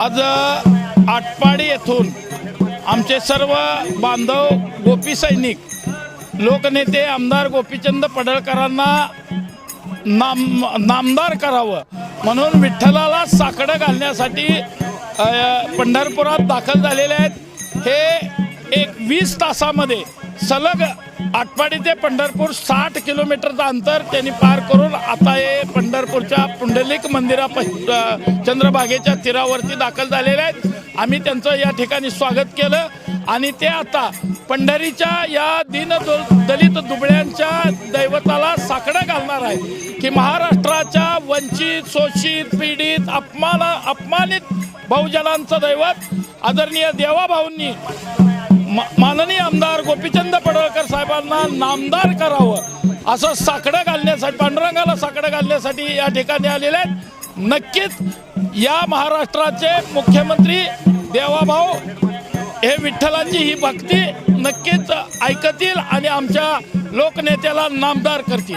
आज आटपाडी येथून आमचे सर्व बांधव गोपी सैनिक लोकनेते आमदार गोपीचंद पडळकरांना नामदार करावं म्हणून विठ्ठलाला साकडं घालण्यासाठी पंढरपुरात दाखल झालेले आहेत। हे 20 तासामध्ये सलग आटपाडी ते पंढरपूर 60 किलोमीटरचं अंतर त्यांनी पार करून आता हे पंढरपूरच्या पुंडलिक चंद्रभागेच्या तीरावरती दाखल झालेले आहेत। आम्ही त्यांचं या ठिकाणी स्वागत केलं आणि ते आता पंढरीच्या या दलित दुबळ्यांच्या दैवताला साकडं घालणार आहे की महाराष्ट्राच्या वंचित शोषित पीडित अपमानित बहुजनांचं दैवत आदरणीय देवाभाऊंनी माननीय आमदार गोपीचंद पडळकर साहेबांना नामदार करावं असं साकडं घालण्यासाठी पांडुरंगाला साकडं घालण्यासाठी या ठिकाणी आलेले आहेत। नक्कीच या महाराष्ट्राचे मुख्यमंत्री देवाभाऊ हे विठ्ठलाची ही भक्ती नक्कीच ऐकतील आणि आमच्या लोकनेत्याला नामदार करतील।